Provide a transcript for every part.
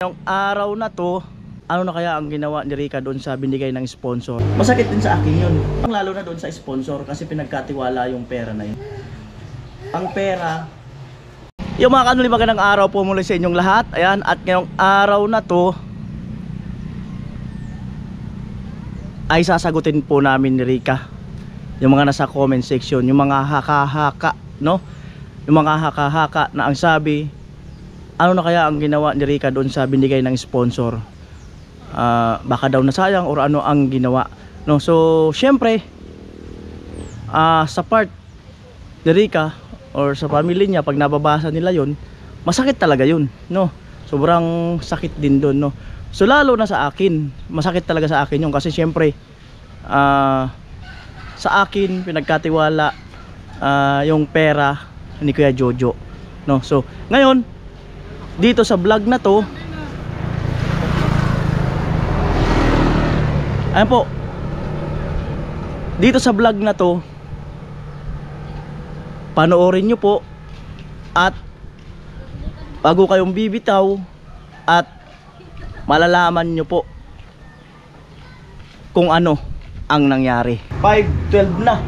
Yung araw na to, ano na kaya ang ginawa ni Rica doon sa binigay ng sponsor? Masakit din sa akin yun. Lalo na doon sa sponsor kasi pinagkatiwala yung pera na yun. Ang pera, yung mga kanuli, magandang araw po muli sa inyong lahat. Ayan, at ngayong araw na to ay sasagutin po namin ni Rica yung mga nasa comment section, yung mga haka-haka, no? Yung mga haka-haka na ang sabi, ano na kaya ang ginawa ni Rica doon sa binigay ng sponsor? Baka daw nasayang or ano ang ginawa, no? So syempre sa part ni Rica or sa family niya, pag nababasa nila yon, masakit talaga yun, no? Sobrang sakit din doon, no? So lalo na sa akin, masakit talaga sa akin yun kasi syempre sa akin pinagkatiwala yung pera ni Kuya Jojo, no? So ngayon dito sa vlog na to, ayan po, dito sa vlog na to, panoorin nyo po at bago kayong bibitaw at malalaman nyo po kung ano ang nangyari. 5:12 na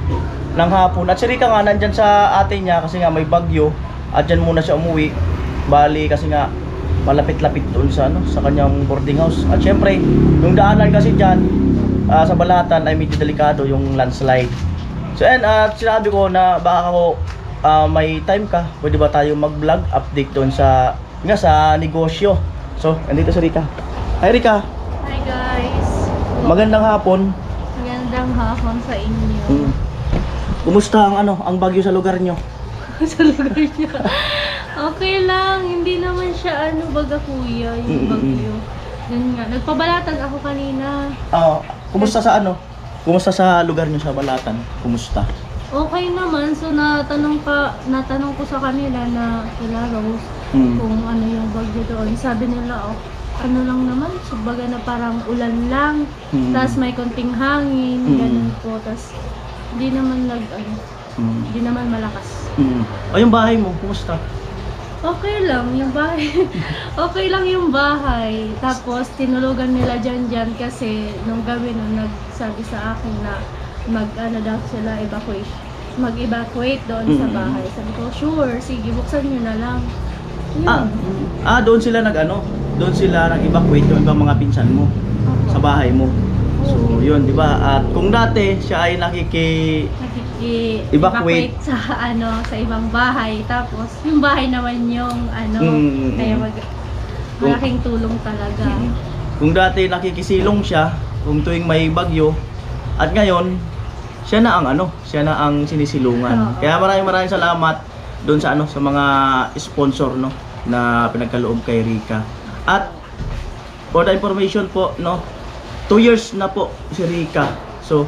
ng hapon at si Rica nga nandyan sa ate niya kasi nga may bagyo at dyan muna siya umuwi. Bali kasi nga malapit-lapit doon sa sa kanyang boarding house. At syempre, yung daanan kasi diyan sa Balatan ay medyo delikado, yung landslide. So at sinabi ko na baka ako may time ka, pwede ba tayo mag-vlog update doon sa negosyo. So, andito si Rica. Hi Rica. Hi guys. Magandang hapon. Magandang hapon sa inyo. Kumusta ang bagyo sa lugar nyo? Sa lugar niyo. Okay lang, hindi naman siya baga kuya, yung bagyo. Yan nga, nagpabalatan ako kanina. Kumusta sa Kumusta sa lugar nyo sa Balatan? Kumusta? Okay naman, so natanong ko sa kanila na kila Rose kung ano yung bagyo doon. Sabi nila, ano lang naman, baga na parang ulan lang, tas may konting hangin, ganun po, tas hindi naman hindi naman malakas. Yung bahay mo, kumusta? Okay lang yung bahay. Okay lang yung bahay. Tapos tinulugan nila dyan kasi nung gabi nagsabi sa akin na daw sila mag-evacuate doon sa bahay. Sabi ko, sure, sige, buksan nyo na lang. Yun. Doon sila doon sila nag-evacuate yung ibang mga pinsan mo sa bahay mo. So yun, di ba? At kung dati siya ay evacuate sa sa ibang bahay, tapos yung bahay naman yung kaya malaking tulong talaga. Kung dati nakikisilong siya kung tuwing may bagyo, at ngayon siya na ang sinisilungan. Kaya maraming salamat doon sa sa mga sponsor na pinagkaloob kay Rica. At for the information po, 2 years na po si Rica. So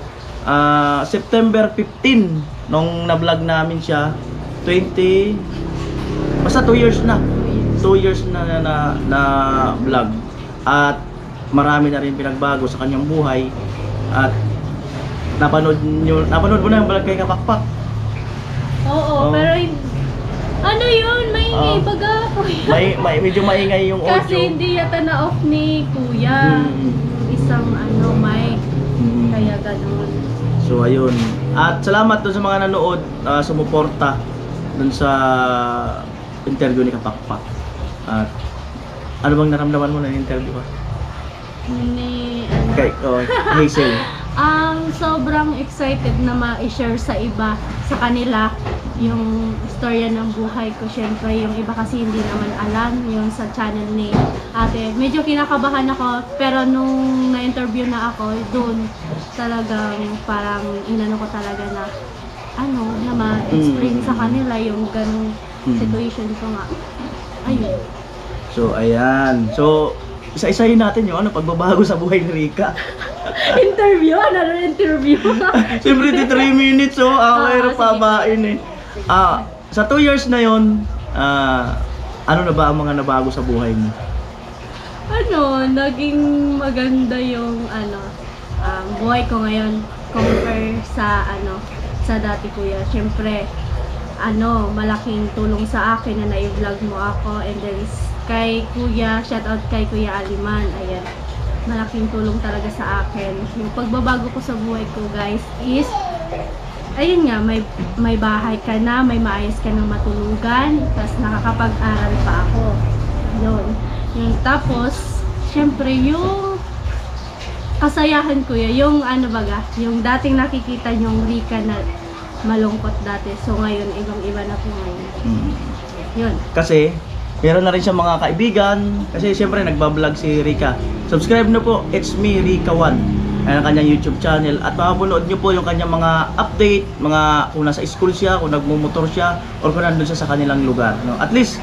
September 15 nung na-vlog namin siya, basta 2 years na. 2 years na vlog. At marami na rin pinagbago sa kanyang buhay. At napanood mo na yung vlog kay Kapakpak. Oo, pero yun, maingay baga kuya. Medyo maingay yung audio. Kasi hindi yata na-off ni kuya. Isang mic. Kaya ganun. So ayun. At salamat doon sa mga nanood, sumuporta doon sa interview ni Kapakpak. At ano bang naramdaman mo na interview ka? Hazel. Sobrang excited na ma-share sa iba, sa kanila, yung istorya ng buhay ko. Syempre, yung iba kasi hindi naman alam yung sa channel ni ate. Medyo kinakabahan ako, pero nung na-interview na ako, doon talagang parang ko talaga na na ma-explain sa kanila yung ganung situation ko nga. Ayun. So, ayan. So, isa-isahin natin yung pagbabago sa buhay ni Rica. Interview? Another interview? Siyempre, 3 minutes, ang pabain sa 2 years na yon, ano na ba ang mga nabago sa buhay mo? Naging maganda yung buhay ko ngayon compare sa sa dati kuya. Siyempre, malaking tulong sa akin na na-vlog mo ako, and then kay Kuya, shout out kay Kuya Aliman. Ayan. Malaking tulong talaga sa akin. Yung pagbabago ko sa buhay ko, guys, is ayun nga, may bahay ka na, may maayos ka ng matulugan, tapos nakakapag-aral pa ako. Yun. Yung tapos, syempre yung kasayahan ko yung ano baga, yung dating nakikita yung Rika na malungkot dati. So ngayon, ibang-iba na po ngayon. Yun. Kasi, meron na rin siya mga kaibigan. Kasi siyempre, nagbablog si Rika. Subscribe nyo po, it's me, Rika1. Ayan ang kanyang YouTube channel. At mapapanood nyo po yung kanyang mga update, mga kung nasa school siya, kung nagmumotor siya, or kung nandun siya sa kanilang lugar. No? At least,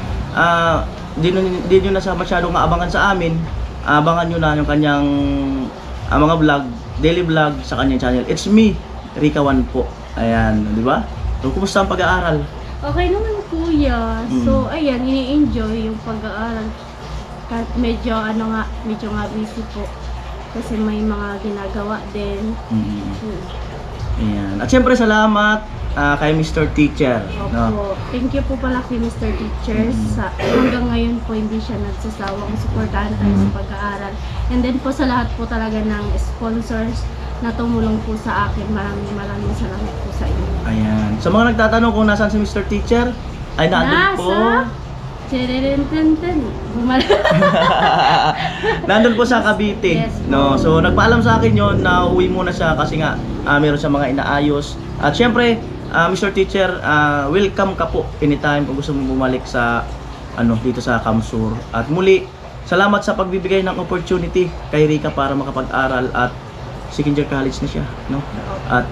di nyo na siya masyadong maabangan sa amin. Abangan nyo na yung kanyang mga vlog, daily vlog sa kanyang channel. It's me, Rika1 po. Ayan, di ba? So, kumusta ang pag-aaral? Okay naman, Kuya. So, ayan, ini-enjoy yung pag-aaral. Kahit medyo busy po. Kasi may mga ginagawa din. Ayan. At syempre, salamat kay Mr. Teacher. Opo. No? Thank you po pala kay Mr. Teacher. Hanggang ngayon po, hindi siya nagsasawang suportahan tayo sa pag-aaral. And then po sa lahat po talaga ng sponsors na tumulong po sa akin. Maraming salamat po sa inyo. Ayan. Sa mga nagtatanong kung nasaan si Mr. Teacher, ay nandun po. Nandun po sa Cavite. Yes, No? So, nagpaalam sa akin yon na uwi muna siya kasi nga meron siya mga inaayos. At syempre, Mr. Teacher, welcome ka po anytime kung gusto mo bumalik sa dito sa Kamsur. At muli, salamat sa pagbibigay ng opportunity kay Rika para makapag-aral at second year college na siya, no? At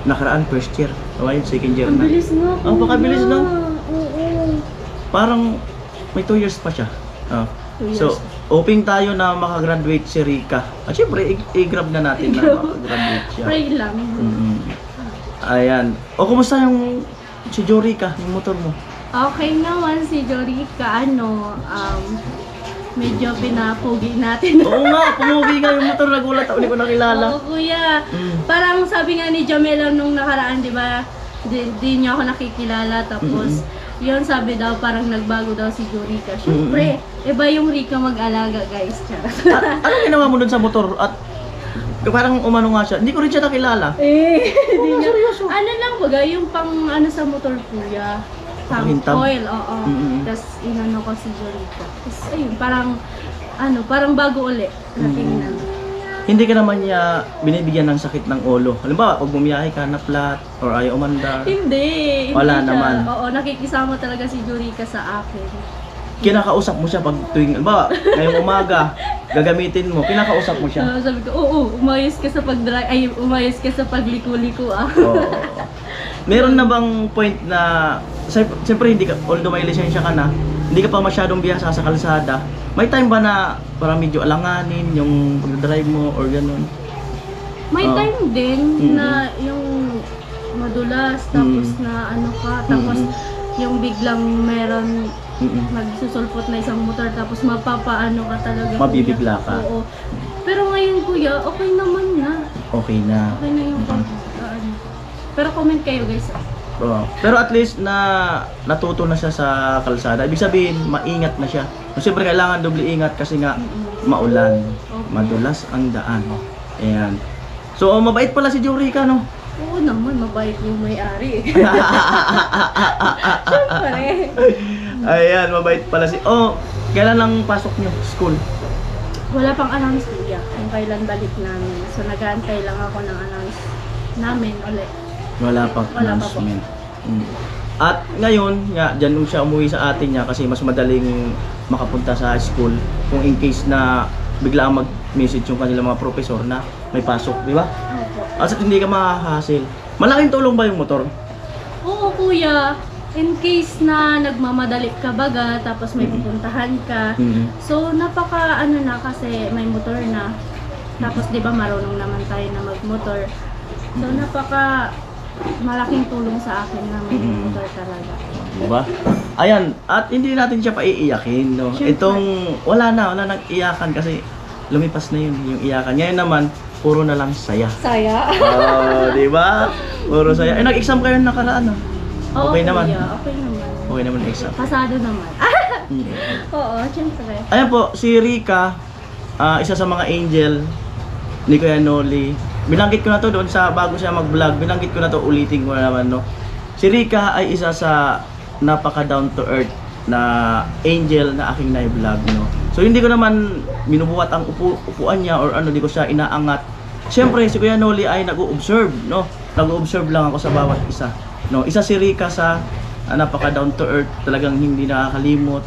nakaraan first year. Ngayon second year na. Ang bilis nga po. Pakabilis na. Oo. Parang may 2 years pa siya. 2 years. So, hoping tayo na makagraduate si Rika. At syempre, i-grab na natin na makagraduate siya. Pray lang. Ayan. O, kumusta yung si Jorika, yung motor mo? Okay naman si Jorika, medyo pinapugi natin. Oo nga, pumugi nga yung motor. Nagulat ako, hindi ko nakilala. Oo, Kuya. Parang sabi nga ni Jamela nung nakaraan, di ba, di niya ako nakikilala. Tapos, yun sabi daw, parang nagbago daw si Jorika. Siyempre, iba yung Rika mag-alaga, guys. Anong ginawa mo dun sa motor? At parang umano nga siya. Hindi ko rin siya nakilala. Hindi niya. Ano lang baga, yung pang sa motor, Kuya. Tank Hintab? oil, oo. Tapos inano ko si Jorika. Tapos ayun, parang bago uli. Natingnan. Hindi ka naman niya binibigyan ng sakit ng ulo. Halimbawa, pag bumiyahe ka na flat or ayaw umandar. Hindi. Wala siya. naman. Oo, nakikisama talaga si Jorika sa akin. Kinakausap mo siya pag tuwing, halimbawa, ngayong umaga, gagamitin mo, kinakausap mo siya. Sabi ko, oo, umayos ka sa pag-drive, ay umayos ka sa pagliko-liko Oo. Meron na bang point na, siyempre hindi ka, although may lisensya ka na, hindi ka pa masyadong biyasa sa kalsada, may time ba na parang medyo alanganin yung pag-drive mo or ganun? May time din na yung madulas, tapos na tapos yung biglang meron nagsusulpot na isang motor, tapos mapapaano ka talaga. Mabibigla ka. Oo. Pero ngayon, Kuya, okay naman na. Okay na. Okay na yung Pero comment kayo, guys. Oo. Pero at least na natuto na siya sa kalsada. Ibig sabihin, maingat na siya. Siyempre kailangan doble ingat kasi nga maulan, madulas ang daan. Ayan. So, mabait pala si Jorika, no? Oo naman, mabait yung may-ari. Siyempre. Ayan, mabait pala si... Oh, kailan lang pasok niyo school? Wala pang announce, Kuya, kung kailan balik namin. So, nag-aantay lang ako ng announce namin ulit. Wala pang announcement. At ngayon, dyan siya umuwi sa atin niya kasi mas madaling makapunta sa school kung in case na bigla mag-message yung kanilang mga professor na may pasok, di ba? Opo. At hindi ka makahasil. Malaking tulong ba yung motor? Oo, Kuya. In case na nagmamadali ka baga, tapos may pupuntahan ka. So, napaka na kasi may motor na. Tapos, di ba, marunong naman tayo na magmotor. So, napaka malaking tulong sa akin na may motor talaga. Diba? Ayan, at hindi natin siya paiiyakin, no? Siyempre. Itong, wala nang iyakan kasi lumipas na yun, yung iyakan. Ngayon naman, puro na lang saya. Saya? Oh, di ba? Puro saya. Nag-exam kayo nakaraan, no? Oo, Okay naman. Kuya, okay naman. Okay naman ang exam. Pasado naman. Oo, syempre. Ayan po, si Rika, isa sa mga angel ni Kuya Noli. Binanggit ko na to doon sa bago siya mag-vlog. Binanggit ko na to, ulitin ko na naman, no. Si Rika ay isa sa napaka down to earth na angel na aking na-vlog, no. So hindi ko naman minubuhat ang upuan niya or ano, di ko siya inaangat. Siyempre si Kuya Noli ay nag-o-observe, no. Nag-o-observe lang ako sa bawat isa, no. Isa si Rika sa napaka down to earth, talagang hindi nakakalimot.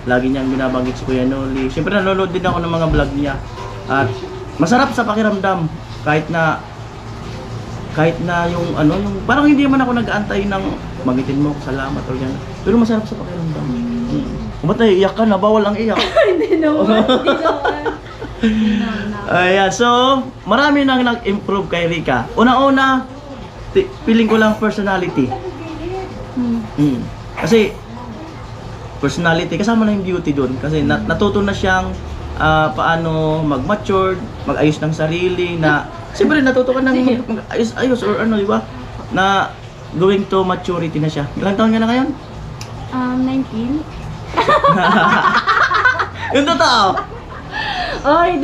Lagi niyang binabanggit si Kuya Noli. Siyempre nanonood din ako ng mga vlog niya. At masarap sa pakiramdam kahit na yung ano, yung parang hindi man ako nag-aantay ng magitin mo, salamat or gano'n. Pero masarap sa pakiramdam. Ba't naiiyak ka na? Bawal ang iyak. Hindi naman. Hindi naman. Ayan, so marami nang nag-improve kay Rika. Una-una, feeling ko lang personality. Kasi personality, kasama na yung beauty doon. Kasi natuto na siyang paano mag-mature, mag-ayos ng sarili na siyempre natuto ka ng mag-ayos or ano, di ba? Na going to maturity na siya. Ilang taon ka na ngayon? 19. Yung totoo. Ay,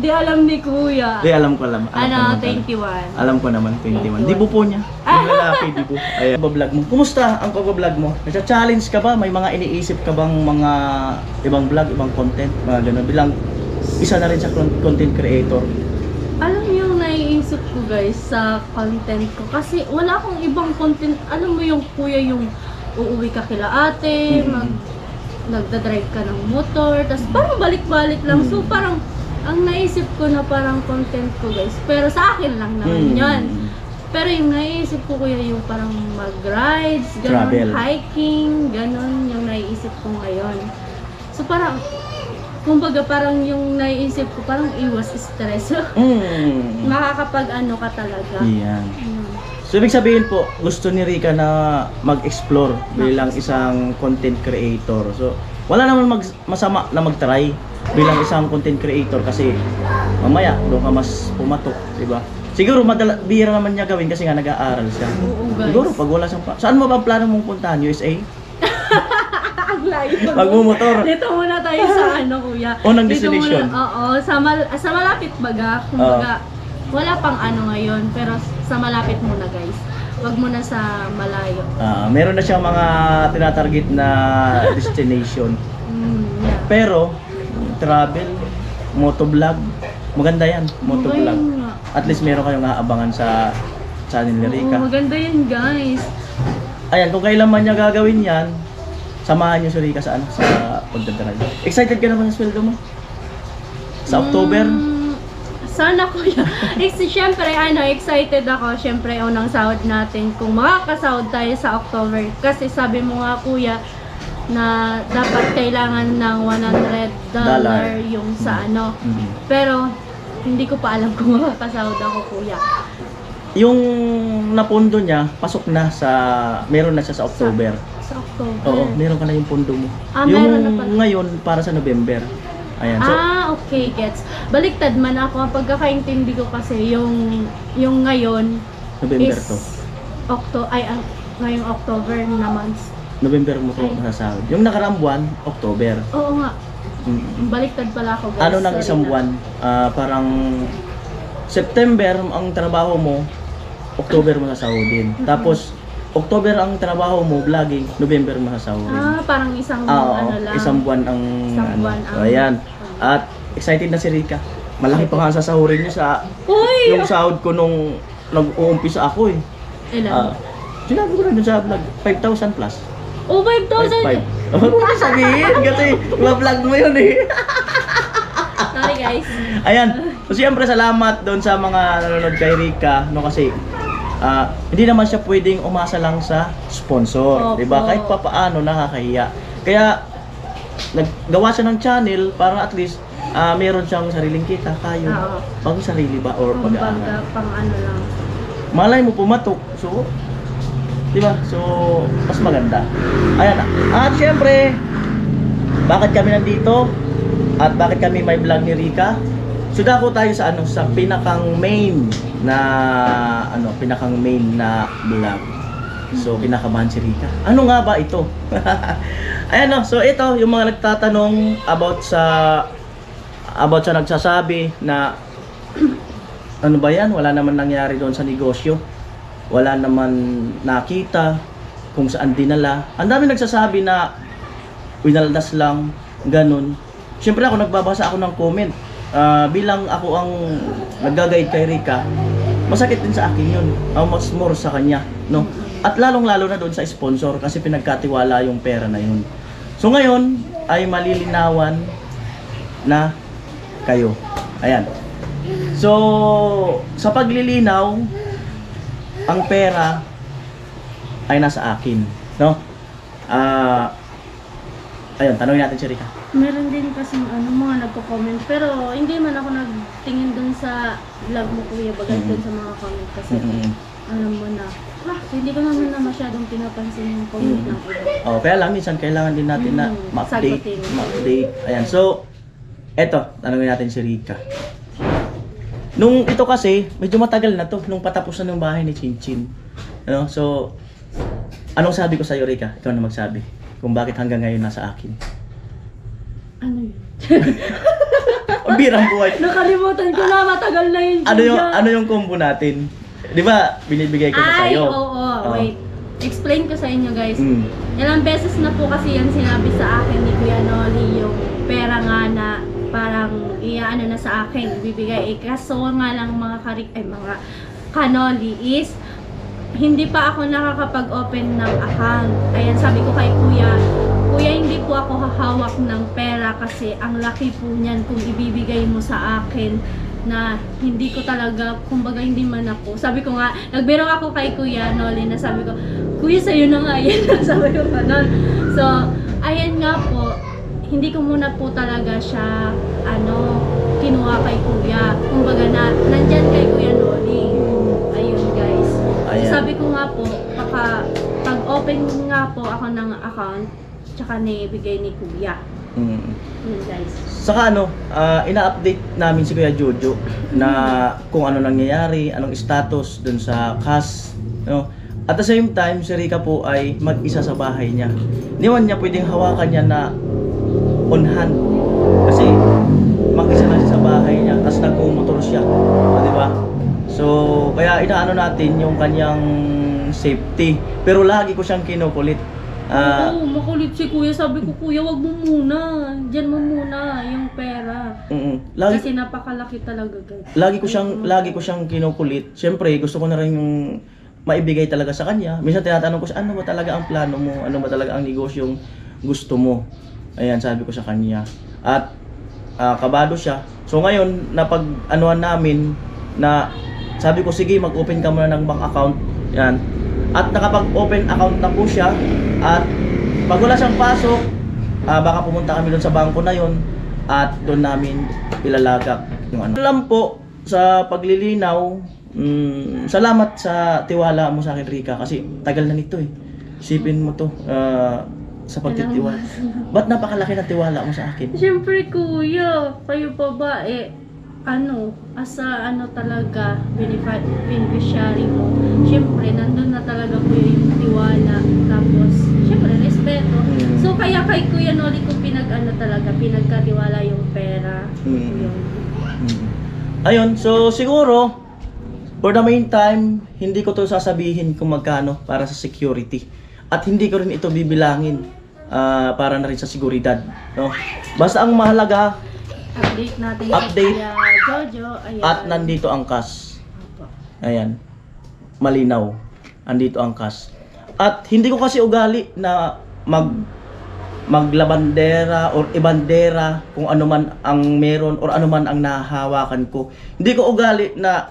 di alam ni Kuya. Di, alam ko alam. Ano, ko naman. 21. Alam ko naman, 21. Di po niya. Yung lalaki, di po. Ayan, pag-vlog mo. Kumusta ang pag-vlog mo? Nasa-challenge ka ba? May mga iniisip ka bang mga ibang vlog, ibang content? Mga gano'n. Bilang isa na rin sa content creator. Alam mo yung naiisip ko guys sa content ko. Kasi wala akong ibang content. Alam mo yung Kuya, yung uuwi ka kila ate, nagdadrive ka ng motor, tapos parang balik-balik lang. So parang ang naisip ko na parang content ko guys, pero sa akin lang naman yun. Pero yung naisip ko Kuya, yung parang mag-rides, ganon, Travel. hiking, ganon yung naisip ko ngayon. So parang, kumbaga parang yung naisip ko parang iwas stress. Makakapag ano ka talaga. Yan. So ibig sabihin po, gusto ni Rika na mag-explore bilang isang content creator. So wala naman masama na mag-try bilang isang content creator kasi mamaya doon ka mas pumatok, di ba? Siguro bihira naman niya gawin kasi nga nag-aaral siya. Oo guys. Siguro pag wala siyang saan mo ba plano mong puntahan? USA? Ang layo. Magmumotor. Dito muna tayo sa ano Kuya. Unang Dito destination. Muna, oo, sa malapit baga. Kumbaga, wala pang ano ngayon, pero sa malapit muna guys. Wag muna sa malayo. Meron na siyang mga tinatarget na destination. Yeah. Pero travel, motovlog, maganda yan, motovlog. At least meron kayong aabangan sa channel ni Rika. Oo, maganda yan guys. Ayan, kung kailan man niya gagawin yan, samahan niyo si Rika sa ano, sa pagdadrive. Excited ka naman sa sweldo mo? Sa October? Sana Kuya. Siyempre, excited ako. Siyempre, unang sahod natin. Kung makakasahod tayo sa October. Kasi sabi mo nga Kuya, na dapat kailangan ng $100 yung sa ano. Pero, hindi ko pa alam kung makakasahod ako Kuya. Yung napundo niya, pasok na sa, meron na siya sa October. Sa October? Oo, meron ka na yung pundo mo. Meron Yung na pala. ngayon, para sa November. Ayan, so, okay, gets. Baliktad man ako. Ang pagkakaintindi ko kasi yung ngayon November is to. Ngayong October na months. November mo to nasasahod. Yung nakaraang buwan, October. Oo nga. Baliktad pala ako guys. Ano ng Sorry isang na. buwan? Parang September ang trabaho mo, October mo sasahodin. Tapos October ang trabaho mo, vlogging, November mo sasahodin. Parang isang Oo, ano lang. isang buwan ang Isang ano. buwan So, ang- ayan. At excited na si Rika. Malaki pa nga sasahurin niya sa Uy! yung sahod ko nung nag-uumpisa ako eh. Ilan? Sinabi ko na dun sa vlog, 5,000 plus. Oh, 5,000! 5,500. Huwag mo sabihin kasi vlog mo yun eh. Sorry guys. Ayan. So siyempre salamat doon sa mga nanonood kay Rika, no, kasi hindi naman siya pwedeng umasa lang sa sponsor, Opo. 'di ba? Kahit papaano nakakahiya. Kaya naggawa siya ng channel para at least meron siyang sariling kita, kayo. Oo. Pang sarili ba or pag-aaral. Kumbaga, pang ano lang. Malay mo pumatok. So, 'di ba? So, mas maganda. Ayan. At syempre, bakit kami nandito? At bakit kami may vlog ni Rika? So dako tayo sa ano, sa pinakang main na vlog So kinakabahan si Rica. Ano nga ba ito? Ayan no, so ito yung mga nagtatanong about sa nagsasabi na ano ba yan? Wala naman nangyari doon sa negosyo. Wala naman nakita kung saan dinala. Ang dami nagsasabi na winaldas lang, ganun. Siyempre ako nagbabasa ako ng comment. Bilang ako ang nag-guide kay Rica, masakit din sa akin yun. How much more sa kanya, no? At lalong-lalo na doon sa sponsor kasi pinagkatiwala yung pera na yun. So ngayon ay malilinawan na kayo. Ayan. So sa paglilinaw, ang pera ay nasa akin, no? Ayun, tanongin natin si Rica. Meron din kasi mga nagko-comment pero hindi man ako nagtingin dun sa vlog mo kuya bagay dun sa mga comment kasi alam mo na hindi ko naman na masyadong pinapansin yung comment ng iba. Oh, kaya lang minsan kailangan din natin na Sagutin. ma-update. Ayan. So, eto, tanongin natin si Rica. Nung ito kasi, medyo matagal na to, nung patapos na ng bahay ni Chinchin. Ano? So, anong sabi ko sa iyo, Rica? Ikaw na magsabi. Kung bakit hanggang ngayon nasa akin. Ano yun? Ang birang buhay. Nakalimutan ko na, matagal na yun. Ano yung combo natin? 'Di ba? Binibigay ko na sa iyo. Oo. Wait. Explain ko sa inyo, guys. Mm. Ilang beses na po kasi yan sinabi sa akin ni Kuya Noli, yung pera nga na parang iaano na sa akin, bibigay. Kaso nga lang mga kanoli is hindi pa ako nakakapag-open ng account. Ayan, sabi ko kay Kuya, hindi po ako hahawak ng pera kasi ang laki po niyan kung ibibigay mo sa akin na hindi ko talaga, kumbaga hindi man ako. Sabi ko nga, nagbiro ako kay Kuya Noli na sabi ko, Kuya sa'yo na nga yan. Sabi ko ganun. So, ayan nga po, hindi ko muna po talaga siya, kinuha kay Kuya. Kumbaga nandyan kay Kuya Noli. Ayun guys. Ayan. Sabi ko nga po, pag-open nga po ako ng account, tsaka nibigay ni Kuya. Yun guys. Saka ina-update namin si Kuya Jojo na kung ano nangyayari, anong status dun sa cash, no? At the same time, si Rica po ay mag-isa sa bahay niya. Hindi man niya pwedeng hawakan niya na on hand. Kasi mag-isa na siya sa bahay niya, tapos nagmumotor siya. Di ba? So, kaya inaano natin yung kanyang safety. Pero lagi ko siyang kinukulit. Oo, makulit si Kuya. Sabi ko, Kuya, wag mo muna. Diyan mo muna yung pera. Kasi napakalaki talaga, guys. Lagi ko siyang kinukulit. Siyempre, gusto ko na rin yung maibigay talaga sa kanya. Minsan tinatanong ko siya, ano ba talaga ang plano mo? Ano ba talaga ang negosyong gusto mo? Ayan, sabi ko sa kanya. At kabado siya. So ngayon, napag-anuan namin na sabi ko, sige, mag-open ka muna ng bank account. Yan. At nakapag-open account na po siya. At pag wala siyang pasok, baka pumunta kami doon sa bangko na yon at doon namin ilalagak yung ano. Alam po sa paglilinaw, salamat sa tiwala mo sa akin, Rica, kasi tagal na nito eh. Isipin mo to sa pagtitiwala. Ba't napakalaki na tiwala mo sa akin? Siyempre, Kuya, kayo pa ba talaga beneficiary mo. Siyempre, nandun na talaga Kuya yung tiwala. Tapos, siyempre, respeto. So, kaya kay Kuya Noli ko pinagkatiwala yung pera. Yun. Ayun, so siguro, for the meantime, hindi ko to sasabihin kung magkano para sa security. At hindi ko rin ito bibilangin para na rin sa seguridad. No? Basta ang mahalaga, update natin update, si Kuya Jojo. Ayan. At nandito ang cash. Ayan. Malinaw. Andito ang cash. At hindi ko kasi ugali na maglabandera or ibandera kung ano man ang meron or ano man ang nahahawakan ko. Hindi ko ugali na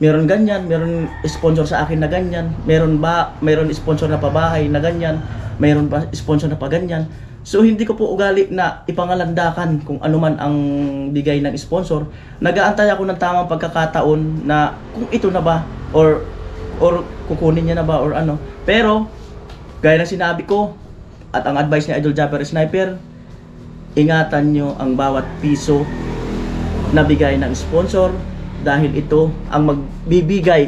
meron ganyan, meron sponsor sa akin na ganyan, meron sponsor na pabahay na ganyan, meron pa sponsor na pa ganyan. So hindi ko po ugali na ipangalandakan kung ano man ang bigay ng sponsor. Nag-aantay ako ng tamang pagkakataon na kung ito na ba or kukunin niya na ba or ano. Pero gaya ng sinabi ko at ang advice ni Idol Japper Sniper, ingatan nyo ang bawat piso na bigay ng sponsor dahil ito ang magbibigay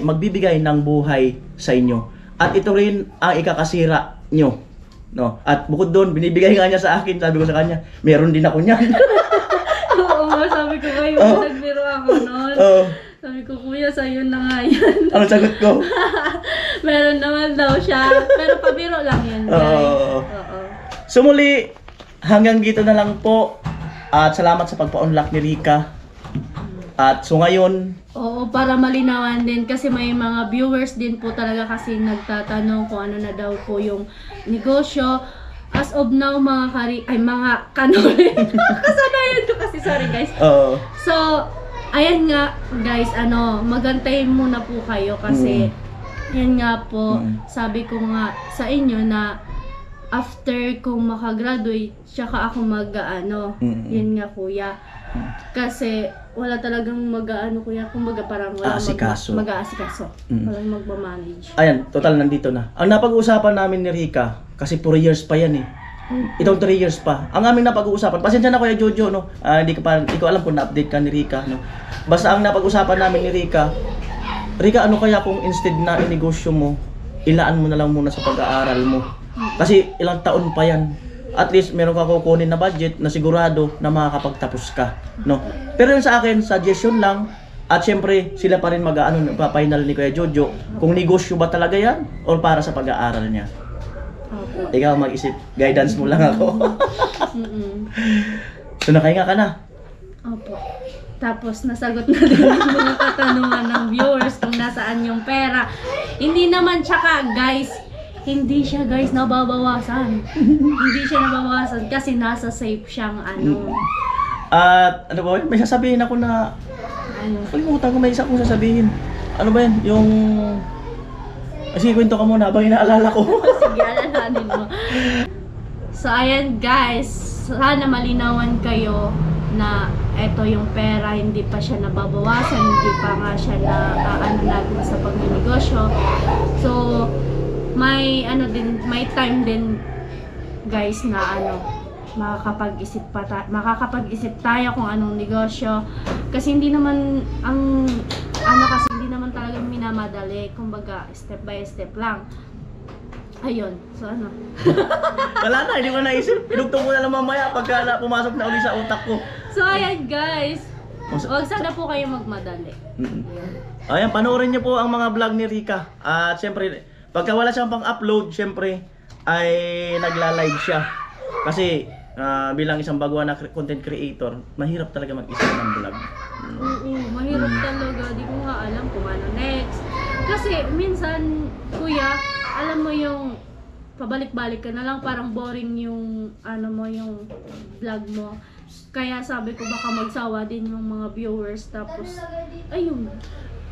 ng buhay sa inyo. At ito rin ang ikakasira nyo. No? At bukod doon, binibigay nga niya sa akin, sabi ko sa kanya, meron din ako niyan. Oo nga, sabi ko kayo, Oh. nagbiro ako noon. Oo. Sabi ko, kuya, sa'yo na nga yan. Ano sagot ko? Meron naman daw siya. Pero pabiro lang yan, guys. Oo. Oo. So muli, hanggang dito na lang po. At salamat sa pagpa-unlock ni Rica. At so ngayon, Oo, para malinawan din kasi may mga viewers din po talaga kasi nagtatanong kung ano na daw po yung negosyo. As of now, mga kanore. Kasanayan ko kasi, sorry guys. oo. So, ayan nga guys, magantayin muna po kayo kasi yan nga po, sabi ko nga sa inyo na after kong makagraduate, tsaka ako yan nga kuya. Kasi wala talagang kuya, kumbaga parang wala Asikaso. mag-aasikaso. Walang magmamanage. Ayan, total nandito na. Ang napag-uusapan namin ni Rica, kasi 4 years pa yan eh. Itong 3 years pa. Ang aming napag-uusapan, pasensya na Kuya Jojo, no? Hindi ko alam kung na-update ka ni Rica, no? Basta ang napag-usapan namin ni Rica, ano kaya kung instead na inegosyo mo, ilaan mo na lang muna sa pag-aaral mo. Kasi ilang taon pa yan. At least meron ka kukunin na budget na sigurado na makakapagtapos ka, no? Pero yun sa akin, suggestion lang. At syempre, sila pa rin final ni Kuya Jojo kung negosyo ba talaga yan o para sa pag-aaral niya. Opo. Ikaw mag-isip, guidance mo lang ako. So nakahinga ka na. Opo. Tapos nasagot na din yung mga katanungan ng viewers kung nasaan yung pera. Hindi naman tsaka guys, hindi siya guys nababawasan. Hindi siya nababawasan kasi nasa safe siyang At ano ba, may sasabihin ako na kalimutan ko, may isa kong sasabihin. Ano ba yan? Yung sige, kwento ka muna habang inaalala ko. Sige, alalahanin mo. So ayan guys, sana malinawan kayo na eto yung pera, hindi pa siya nababawasan, hindi pa nga siya natin sa pagnenegosyo. So may time din guys na makakapag-isip tayo kung anong negosyo kasi hindi naman hindi naman talaga minamadali, kumbaga step by step lang. Ayun, so Wala na, hindi ko naisip. Pinugtong ko na lang mamaya pagka pumasok na uli sa utak ko. So ayan guys, huwag sana po kayo magmadali. Ayan, panoorin niyo po ang mga vlog ni Rica. At syempre, pagka wala siyang pang-upload, syempre ay nagla-live siya. Kasi bilang isang baguhan na content creator, mahirap talaga mag-isip ng vlog. Oo, mahirap talaga. Di ko nga alam kung ano next. Kasi minsan, kuya, alam mo yung pabalik-balik ka na lang, parang boring yung yung vlog mo. Kaya sabi ko baka magsawa din yung mga viewers, tapos ayun.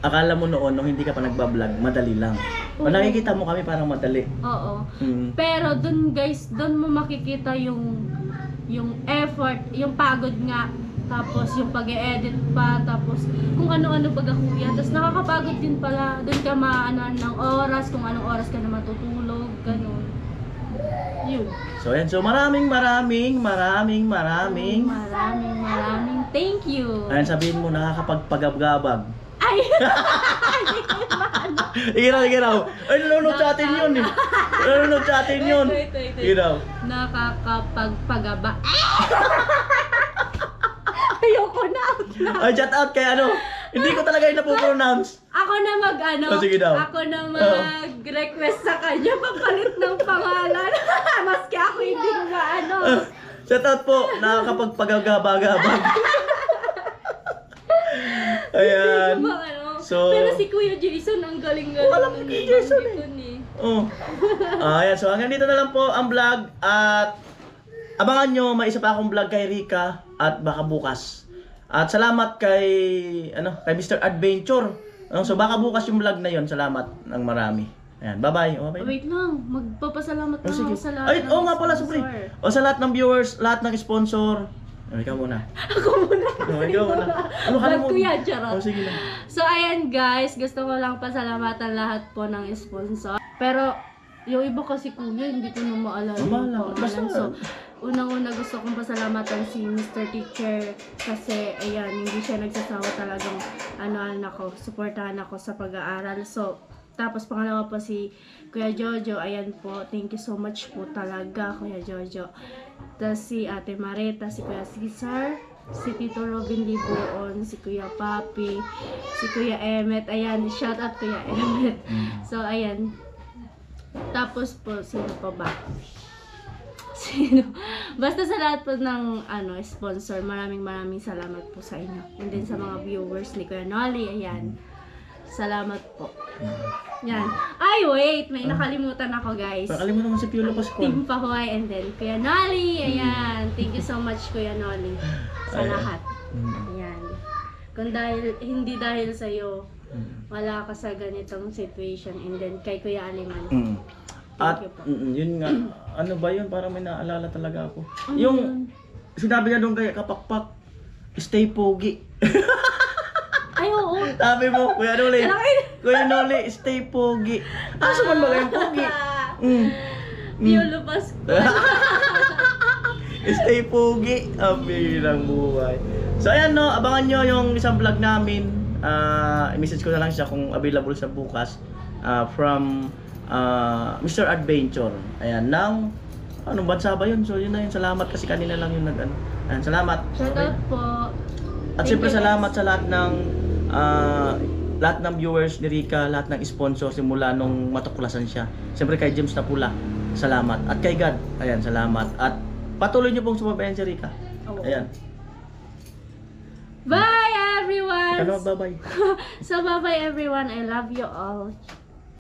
Akala mo noon, nung hindi ka pa nagbablog, madali lang. Pag nakikita mo kami, parang madali. Oo. Pero dun guys, dun mo makikita yung effort, yung pagod nga, tapos yung pag-e-edit pa, tapos kung ano-ano pag-akuya. Tapos nakakapagod din pala. Dun ka ng oras, kung anong oras ka na matutulog, ganun. Yun. So ayan, so maraming Thank you. ayan, sabihin mo, nakakapagpagabgabag. Ay! Igiraw. Ay, nanonood sa atin yun eh. Nanonood sa atin yun. Wait. Igiraw. Nakakapagpagaba. Ayoko na. Ay, shout out kay hindi ko talaga yung napopronounce. Ako na Sige daw. Ako na mag-request sa kanya papalit ng pangalan. Maski ako hindi Shout out po, nakakapagpagabagabag. Ayan. So, pero si Kuya Jason ang galing-galing. Alam ko kay Jason eh. Ayan, so hanggang dito na lang po ang vlog. At abangan nyo, may isa pa akong vlog kay Rica. At baka bukas. At salamat kay Mr. Adventure. So baka bukas yung vlog na yon. Salamat ng marami. Ayan, bye-bye. Wait lang, magpapasalamat lang ako sa lahat. Ay, nga pala, sorry. Sa lahat ng viewers, lahat ng sponsor. Ikaw muna. Ako muna. Ikaw muna. Ba't kuya, charot. Sige lang. So ayan guys, gusto ko lang pasalamatan lahat po ng sponsor. Pero yung iba kasi kuya, hindi ko na maalala yung pangalan. So unang-una gusto kong pasalamatan si Mr. Teacher kasi ayan, hindi siya nagsasawa talagang suportahan ako sa pag-aaral. So Tapos pangalawa po si Kuya Jojo. Ayan po, thank you so much po talaga Kuya Jojo. Tapos si Ate Mareta, si Kuya Cesar, si Tito Robin Libuon, si Kuya Papi, si Kuya Emmet. Ayan, shout out Kuya Emmet. So ayan. Tapos po, sino pa ba? Sino? Basta sa lahat po ng sponsor, maraming salamat po sa inyo. And then sa mga viewers ni Kuya Nolly, ayan. Salamat po. Yan. Ay, wait! May nakalimutan ako, guys. Pakalimutan mo si Piolo Pascual. Team Pahuay and then Kuya Nolly. Ayan. Thank you so much, Kuya Nolly. Sa Ayan. lahat. Ayan. Kung hindi dahil sa'yo, wala ka sa ganitong situation. And then kay Kuya Aliman. At you po. yun nga, ano ba yun? Parang may naalala talaga ako. Yung sinabi niya doon kay Kapakpak, stay pogi. Ay, oo. Sabi mo, Kuya Noli, stay pogi. Asa man ba kayong pogi? Piolo Pascual. Stay pogi. Ang birang buhay. So ayan no, abangan nyo yung isang vlog namin. I-message ko na lang siya kung available sa bukas. From Mr. Adventure. Ayan, ng anong bansa ba yun? So yun na yun. Salamat kasi kanina lang yung nag-ano. Ayan, salamat. Shout out po. At siyempre salamat sa lahat ng viewers ni Rica, lahat ng sponsor simula nung matuklasan siya. Siyempre kay James Napula, salamat. At kay God, ayan, salamat. At patuloy niyo pong sumabayan si Rica. Oo. Ayan. Bye everyone! Ano, bye-bye. So bye-bye everyone. I love you all.